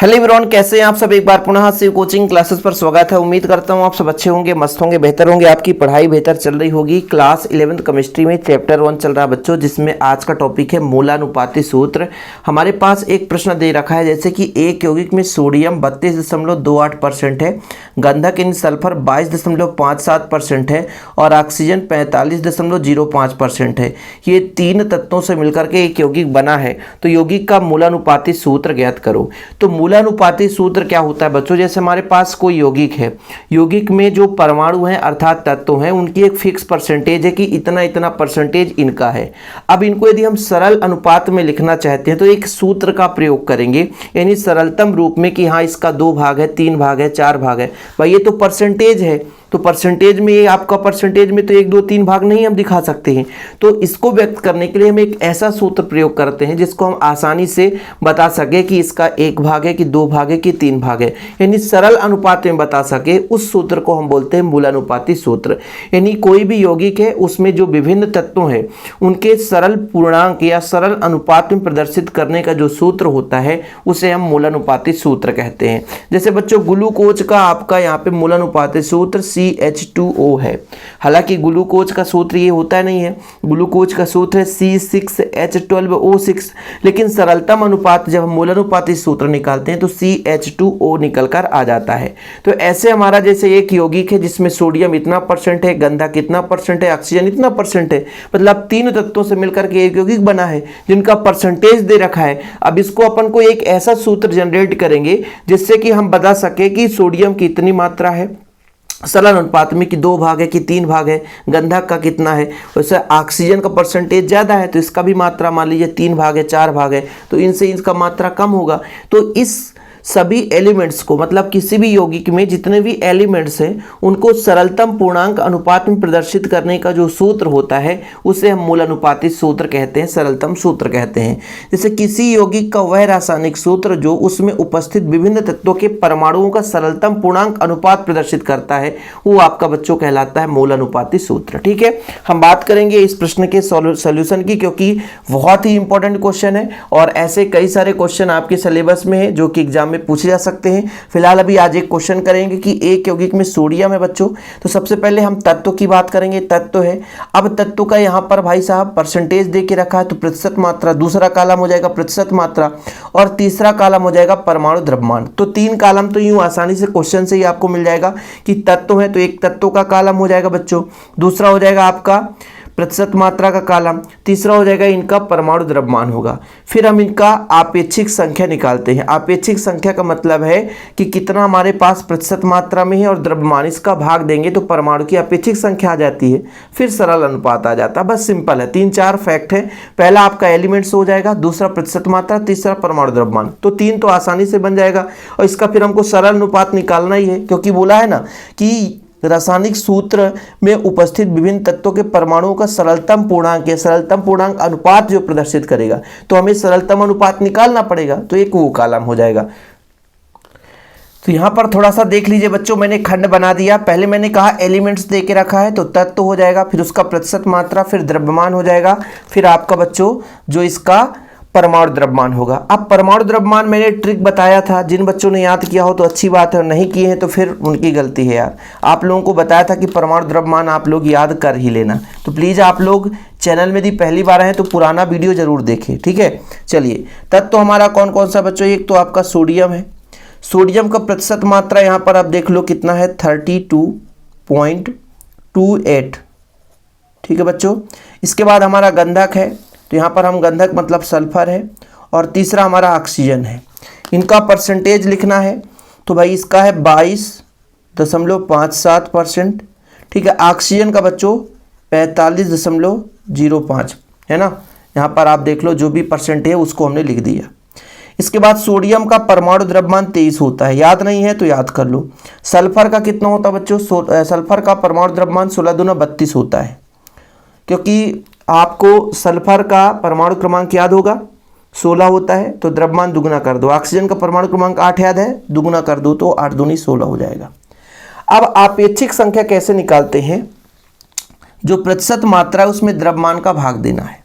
Hello everyone, कैसे हैं आप सब। एक बार पुनः शिव कोचिंग क्लासेस पर स्वागत है। उम्मीद करता हूं आप सब अच्छे होंगे, मस्त होंगे, बेहतर होंगे, आपकी पढ़ाई बेहतर चल रही होगी। क्लास 11th केमिस्ट्री में चैप्टर 1 चल रहा है बच्चों, जिसमें आज का टॉपिक है मूलानुपाती सूत्र। हमारे पास एक प्रश्न दे रखा है, जैसे कि एक यौगिक में सोडियम 32.28% है, गंधक इन सल्फर 22.57% है और ऑक्सीजन 45.05% है। ये तीन तत्वों से मिलकर के एक यौगिक बना है, तो यौगिक का मूलानुपाती सूत्र ज्ञात करो। तो मूलानुपाती सूत्र क्या होता है बच्चों, जैसे हमारे पास कोई यौगिक है, यौगिक में जो परमाणु हैं अर्थात तत्व हैं, उनकी एक फिक्स परसेंटेज है कि इतना इतना परसेंटेज इनका है। अब इनको यदि हम सरल अनुपात में लिखना चाहते हैं तो एक सूत्र का प्रयोग करेंगे, यानी सरलतम रूप में कि हाँ इसका 2 भाग है, 3 भाग है, 4 भाग है। भाई ये तो परसेंटेज है, तो परसेंटेज में ये आपका परसेंटेज में तो 1 2 3 भाग नहीं हम दिखा सकते हैं। तो इसको व्यक्त करने के लिए हम एक ऐसा सूत्र प्रयोग करते हैं जिसको हम आसानी से बता सके कि इसका 1 भाग है कि 2 भाग है कि 3 भाग है, यानी सरल अनुपात में बता सके। उस सूत्र को हम बोलते हैं मूलानुपाती सूत्र। यानी कोई भी यौगिक है, उसमें जो विभिन्न तत्व हैं उनके सरल पूर्णांक या सरल अनुपात में प्रदर्शित करने का जो सूत्र होता है उसे हम मूलानुपाती सूत्र कहते हैं। जैसे बच्चों ग्लूकोज का आपका यहाँ पे मूलानुपाती सूत्र CH2O है। हालांकि ग्लूकोज का सूत्र ये होता नहीं है, ग्लूकोज का सूत्र है C6H12O6, लेकिन सरलतम अनुपात जब हम मूलानुपाती सूत्र निकालते हैं तो CH2O निकल कर आ जाता है। तो ऐसे हमारा जैसे एक यौगिक है जिसमें सोडियम इतना परसेंट है, गंधक इतना परसेंट है, ऑक्सीजन इतना परसेंट है, मतलब तीन तत्वों से मिलकर के एक यौगिक बना है जिनका परसेंटेज दे रखा है। अब इसको अपन को एक ऐसा सूत्र जनरेट करेंगे जिससे कि हम बता सके कि सोडियम की इतनी मात्रा है सरल अनुपात में कि 2 भाग है कि 3 भाग है, गंधक का कितना है, वैसे ऑक्सीजन का परसेंटेज ज़्यादा है तो इसका भी मात्रा मान लीजिए 3 भाग है, 4 भाग है, तो इनसे इसका मात्रा कम होगा। तो इस सभी एलिमेंट्स को, मतलब किसी भी यौगिक में जितने भी एलिमेंट्स हैं उनको सरलतम पूर्णांक अनुपात में प्रदर्शित करने का जो सूत्र होता है उसे हम मूलानुपाती सूत्र कहते हैं, सरलतम सूत्र कहते हैं। जैसे किसी यौगिक का वह रासायनिक सूत्र जो उसमें उपस्थित विभिन्न तत्वों के परमाणुओं का सरलतम पूर्णांक अनुपात प्रदर्शित करता है वो आपका बच्चों कहलाता है मूलानुपाती सूत्र। ठीक है, हम बात करेंगे इस प्रश्न के सॉल्यूशन की, क्योंकि बहुत ही इंपॉर्टेंट क्वेश्चन है और ऐसे कई सारे क्वेश्चन आपके सिलेबस में है जो कि एग्जाम में पूछे जा सकते हैं। फिलहाल अभी आज एक क्वेश्चन करेंगे कि एक यौगिक में सोडियम है बच्चों। तो सबसे पहले हम तत्व की बात करेंगे, तत्व है। अब तत्व का यहां पर भाई साहब परसेंटेज दे के रखा है, तो प्रतिशत मात्रा, दूसरा कॉलम हो जाएगा प्रतिशत मात्रा और तीसरा कॉलम हो जाएगा परमाणु द्रव्यमान। तो 3 कॉलम तो यूं आसानी से क्वेश्चन से ही आपको मिल जाएगा कि तत्व है तो एक तत्व का कॉलम हो जाएगा बच्चों, दूसरा हो जाएगा आपका प्रतिशत मात्रा का कॉलम, तीसरा हो जाएगा इनका परमाणु द्रव्यमान होगा। फिर हम इनका आपेक्षिक संख्या निकालते हैं। आपेक्षिक संख्या का मतलब है कि कितना हमारे पास प्रतिशत मात्रा में है और द्रव्यमान, इसका भाग देंगे तो परमाणु की आपेक्षिक संख्या आ जाती है, फिर सरल अनुपात आ जाता है। बस सिंपल है, 3-4 फैक्ट है। पहला आपका एलिमेंट्स हो जाएगा, दूसरा प्रतिशत मात्रा, तीसरा परमाणु द्रव्यमान। तो 3 तो आसानी से बन जाएगा और इसका फिर हमको सरल अनुपात निकालना ही है, क्योंकि बोला है ना कि रासायनिक सूत्र में उपस्थित विभिन्न तत्वों के परमाणुओं का सरलतम पूर्णांक या सरलतम पूर्णांक अनुपात जो प्रदर्शित करेगा, तो हमें सरलतम अनुपात निकालना पड़ेगा, तो एक वो कॉलम हो जाएगा। तो यहां पर थोड़ा सा देख लीजिए बच्चों, मैंने खंड बना दिया। पहले मैंने कहा एलिमेंट्स दे के रखा है तो तत्व हो जाएगा, फिर उसका प्रतिशत मात्रा, फिर द्रव्यमान हो जाएगा, फिर आपका बच्चों जो इसका परमाणु द्रव्यमान होगा। अब परमाणु द्रव्यमान मैंने ट्रिक बताया था, जिन बच्चों ने याद किया हो तो अच्छी बात है, और नहीं किए हैं तो फिर उनकी गलती है यार। आप लोगों को बताया था कि परमाणु द्रव्यमान आप लोग याद कर ही लेना, तो प्लीज़ आप लोग चैनल में यदि पहली बार आए तो पुराना वीडियो जरूर देखें। ठीक है, चलिए तत्व हमारा कौन कौन सा बच्चों, एक तो आपका सोडियम है। सोडियम का प्रतिशत मात्रा यहाँ पर आप देख लो कितना है, 32.28। ठीक है बच्चों, इसके बाद हमारा गंधक है, तो यहाँ पर हम गंधक मतलब सल्फर है, और तीसरा हमारा ऑक्सीजन है। इनका परसेंटेज लिखना है तो भाई इसका है 22.57%। ठीक है, ऑक्सीजन का बच्चों 45.05 है ना, यहाँ पर आप देख लो जो भी परसेंट है उसको हमने लिख दिया। इसके बाद सोडियम का परमाणु द्रव्यमान 23 होता है, याद नहीं है तो याद कर लो। सल्फर का कितना होता है बच्चों, सल्फर का परमाणु द्रव्यमान 16 दूना 32 होता है, क्योंकि आपको सल्फर का परमाणु क्रमांक याद होगा 16 होता है, तो द्रव्यमान दुगुना कर दो। ऑक्सीजन का परमाणु क्रमांक 8 याद है, दुगुना कर दो तो 8 दूनी 16 हो जाएगा। अब आपेक्षिक संख्या कैसे निकालते हैं, जो प्रतिशत मात्रा है उसमें द्रव्यमान का भाग देना है।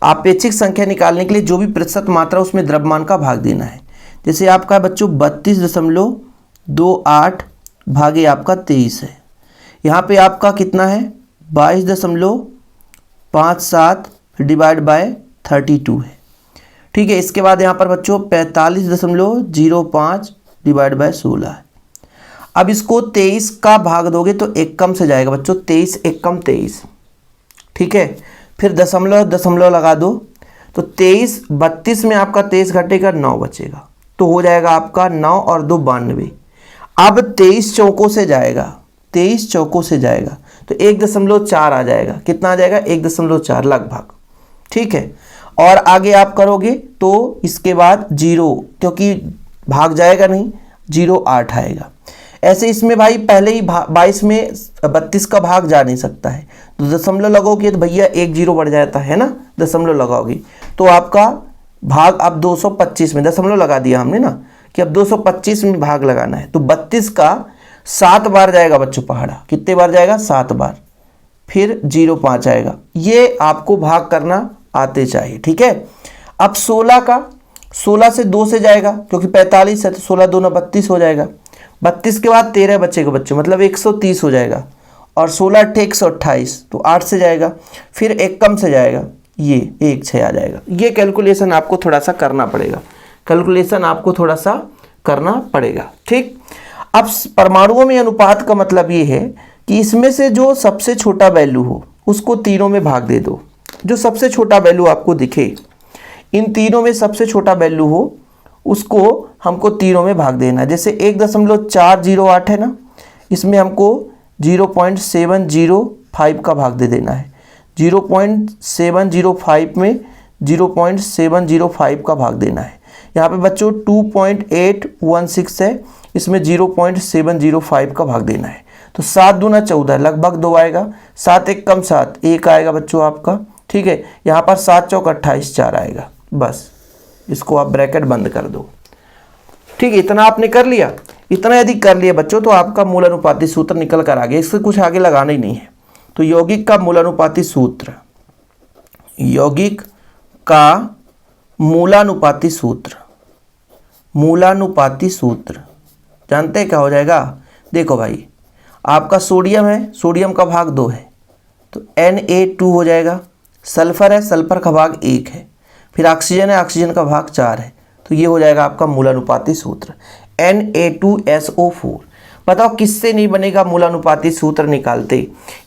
आपेक्षिक संख्या निकालने के लिए जो भी प्रतिशत मात्रा उसमें द्रव्यमान का भाग देना है। जैसे आपका बच्चों 32.28 भागे आपका 23 है। यहाँ पे आपका कितना है 22.57 डिवाइड बाय 32 है। ठीक है, इसके बाद यहाँ पर बच्चों 45.05 डिवाइड बाय 16 है। अब इसको 23 का भाग दोगे तो एक कम से जाएगा बच्चों, 23 एक कम 23। ठीक है, फिर दशमलव दशमलव लगा दो तो 23, 32 में आपका 23 घटेगा 9 बचेगा, तो हो जाएगा आपका 9 और 2 92। अब 23 चौकों से जाएगा, 23 चौकों से जाएगा तो 1.4 आ जाएगा। कितना आ जाएगा 1.4 लगभग। ठीक है, और आगे आप करोगे तो इसके बाद 0, क्योंकि भाग जाएगा नहीं, 0.8 आएगा। ऐसे इसमें भाई पहले ही 22 में 32 का भाग जा नहीं सकता है, तो दशमलव लगोगे तो भैया 1 0 बढ़ जाता है ना, दशमलव लगाओगे तो आपका भाग अब 225 में, दशमलव लगा दिया हमने ना कि अब 225 में भाग लगाना है, तो 32 का 7 बार जाएगा बच्चों पहाड़ा। कितने बार जाएगा 7 बार, फिर 0.5 आएगा। ये आपको भाग करना आते चाहिए। ठीक है, अब 16 का 16 से 2 से जाएगा क्योंकि 45 है, तो 16 2 32 हो जाएगा। 32 के बाद 13 बचेगा बच्चों, मतलब 130 हो जाएगा, और 16 × 128 तो 8 से जाएगा, फिर एक कम से जाएगा, ये 1 6 आ जाएगा। ये कैलकुलेशन आपको थोड़ा सा करना पड़ेगा, कैलकुलेशन आपको थोड़ा सा करना पड़ेगा। ठीक, अब परमाणुओं में अनुपात का मतलब ये है कि इसमें से जो सबसे छोटा वैल्यू हो उसको तीनों में भाग दे दो। जो सबसे छोटा वैल्यू आपको दिखे, इन तीनों में सबसे छोटा वैल्यू हो उसको हमको तीनों में भाग देना है। जैसे 1.408 है ना, इसमें हमको 0.705 का भाग दे देना है। 0.705 में 0.705 का भाग देना है। यहाँ पे बच्चों 2.816 है, इसमें 0.705 का भाग देना है। तो 7 दूना 14 लगभग 2 आएगा, 7 एक कम 7 1 आएगा बच्चों आपका। ठीक है, यहाँ पर 7 चौक 28 4 आएगा। बस इसको आप ब्रैकेट बंद कर दो। ठीक है, इतना आपने कर लिया। इतना यदि कर लिया बच्चों तो आपका मूलानुपाती सूत्र निकल कर आ गया, इससे कुछ आगे लगाना ही नहीं है। तो यौगिक का मूलानुपाती सूत्र, यौगिक का मूलानुपाती सूत्र, मूलानुपाती सूत्र जानते हैं क्या हो जाएगा। देखो भाई, आपका सोडियम है, सोडियम का भाग 2 है तो Na2 हो जाएगा। सल्फर है, सल्फर का भाग 1 है। फिर ऑक्सीजन है, ऑक्सीजन का भाग 4 है, तो ये हो जाएगा आपका मूलानुपाती सूत्र Na2SO4। बताओ किससे नहीं बनेगा मूलानुपाती सूत्र निकालते।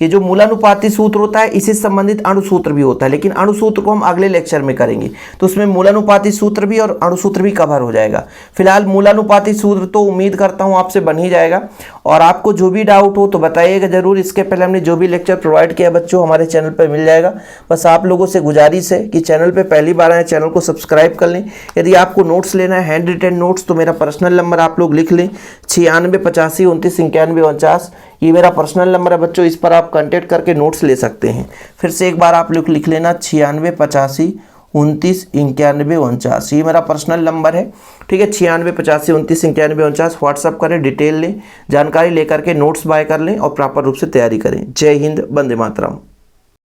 ये जो मूलानुपाती सूत्र होता है इससे संबंधित अणुसूत्र भी होता है, लेकिन अणुसूत्र को हम अगले लेक्चर में करेंगे, तो उसमें मूलानुपाती सूत्र भी और अणुसूत्र भी कवर हो जाएगा। फिलहाल मूलानुपाती सूत्र तो उम्मीद करता हूँ आपसे बन ही जाएगा, और आपको जो भी डाउट हो तो बताइएगा जरूर। इसके पहले हमने जो भी लेक्चर प्रोवाइड किया बच्चों हमारे चैनल पर मिल जाएगा। बस आप लोगों से गुजारिश है कि चैनल पर पहली बार आए चैनल को सब्सक्राइब कर लें। यदि आपको नोट्स लेना है, हैंड रिटन नोट्स, तो मेरा पर्सनल नंबर आप लोग लिख लें 96 85 29 91 49। ये मेरा पर्सनल नंबर है बच्चों, इस पर आप कांटेक्ट करके नोट्स ले सकते हैं। फिर से एक बार आप लोग लिख लेना 96 85 29 91 49। ये मेरा पर्सनल नंबर है। ठीक है, 96 85 29 91 49। व्हाट्सअप करें, डिटेल लें, जानकारी लेकर के नोट्स बाय कर लें और प्रॉपर रूप से तैयारी करें। जय हिंद, वंदे मातरम।